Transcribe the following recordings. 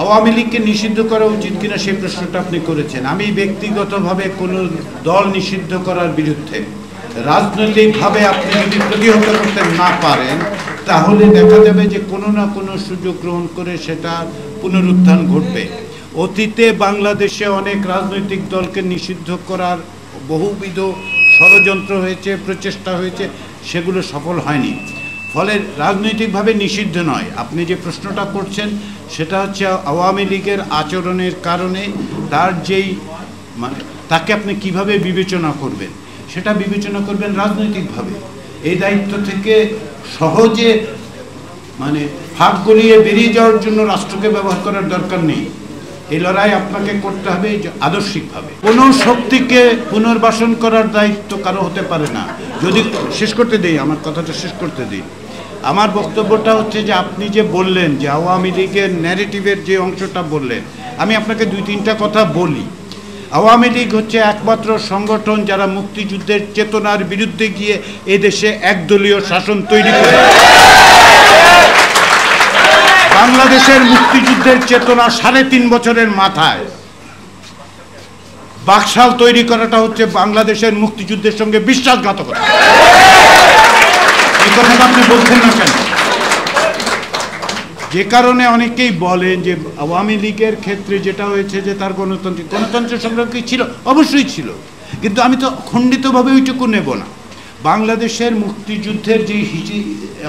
আওয়ামী লীগকে নিষিদ্ধ করা উচিত কিনা সেই প্রশ্নটা আপনি করেছেন। আমি ব্যক্তিগতভাবে কোনো দল নিষিদ্ধ করার বিরুদ্ধে। রাজনৈতিকভাবে আপনি যদি প্রতিহত করতে না পারেন তাহলে দেখা যাবে যে কোনো না কোনো সুযোগ গ্রহণ করে সেটা পুনরুত্থান ঘটবে। অতীতে বাংলাদেশে অনেক রাজনৈতিক দলকে নিষিদ্ধ করার বহুবিধ ষড়যন্ত্র হয়েছে, প্রচেষ্টা হয়েছে, সেগুলো সফল হয়নি। ফলে রাজনৈতিকভাবে নিষিদ্ধ নয়, আপনি যে প্রশ্নটা করছেন সেটা হচ্ছে আওয়ামী লীগের আচরণের কারণে তার যেই মানে তাকে আপনি কিভাবে বিবেচনা করবেন, সেটা বিবেচনা করবেন রাজনৈতিকভাবে। এই দায়িত্ব থেকে সহজে মানে ফাঁক গলিয়ে বেরিয়ে যাওয়ার জন্য রাষ্ট্রকে ব্যবহার করার দরকার নেই। এই লড়াই আপনাকে করতে হবে আদর্শিকভাবে। কোনো শক্তিকে পুনর্বাসন করার দায়িত্ব কারো হতে পারে না। যদি শেষ করতে দিই, আমার কথাটা শেষ করতে দিই। আমার বক্তব্যটা হচ্ছে যে আপনি যে বললেন যে আওয়ামী লীগের ন্যারেটিভের যে অংশটা বললেন, আমি আপনাকে দুই তিনটা কথা বলি। আওয়ামী লীগ হচ্ছে একমাত্র সংগঠন যারা মুক্তিযুদ্ধের চেতনার বিরুদ্ধে গিয়ে এদেশে একদলীয় শাসন তৈরি করে। বাংলাদেশের মুক্তিযুদ্ধের চেতনা ৩.৫ বছরের মাথায় বাকশাল তৈরি করাটা হচ্ছে বাংলাদেশের মুক্তিযুদ্ধের সঙ্গে বিশ্বাসঘাতকতা। এই কথাটা আপনি বলছেন না কেন? যে কারণে অনেকেই বলেন যে আওয়ামী লীগের ক্ষেত্রে যেটা হয়েছে যে তার গণতন্ত্র সংগ্রাম কি ছিল, অবশ্যই ছিল, কিন্তু আমি তো খণ্ডিতভাবে ওইটুকু নেব না। বাংলাদেশের মুক্তিযুদ্ধের যে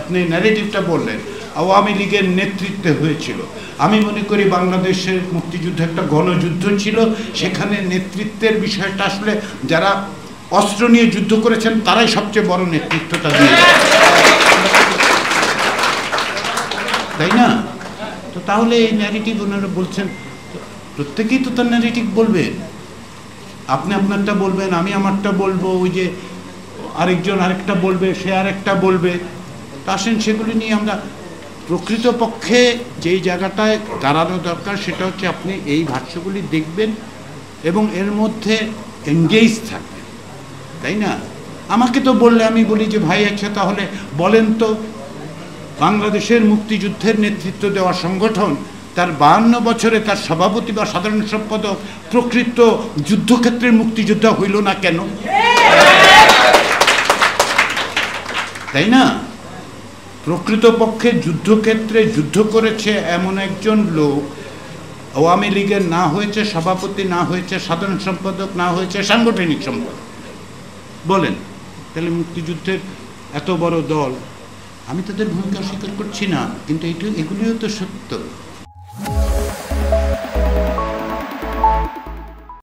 আপনি ন্যারেটিভটা বললেন আওয়ামী লীগের নেতৃত্বে হয়েছিল, আমি মনে করি বাংলাদেশের মুক্তিযুদ্ধ একটা গণযুদ্ধ ছিল। সেখানে নেতৃত্বের বিষয়টা আসলে যারা অস্ত্র নিয়ে যুদ্ধ করেছেন তারাই সবচেয়ে বড় নেতৃত্বটা দিয়েছে, তাই না? তো তাহলে এই ন্যারেটিভ ওনারা বলছেন, প্রত্যেকেই তো তার ন্যারেটিভ বলবেন। আপনি আপনারটা বলবেন, আমি আমারটা বলবো, ওই যে আরেকজন আরেকটা বলবে, সে আরেকটা বলবে। তা আসেন সেগুলি নিয়ে আমরা প্রকৃতপক্ষে যেই জায়গাটায় দাঁড়ানো দরকার সেটা হচ্ছে আপনি এই ভাষ্যগুলি দেখবেন এবং এর মধ্যে এনগেজ থাকবেন, তাই না? আমাকে তো বললে আমি বলি যে ভাই আচ্ছা তাহলে বলেন তো বাংলাদেশের মুক্তিযুদ্ধের নেতৃত্ব দেওয়া সংগঠন তার 52 বছরে তার সভাপতি বা সাধারণ সম্পাদক প্রকৃত যুদ্ধক্ষেত্রের মুক্তিযোদ্ধা হইল না কেন? তাই না? প্রকৃতপক্ষে যুদ্ধক্ষেত্রে যুদ্ধ করেছে এমন একজন লোক আওয়ামী লীগের না হয়েছে সভাপতি, না হয়েছে সাধারণ সম্পাদক, না হয়েছে সাংগঠনিক সম্পাদক। বলেন তাহলে মুক্তিযুদ্ধের এত বড় দল, আমি তাদের ভূমিকা স্বীকার করছি না, কিন্তু এগুলিও তো সত্য।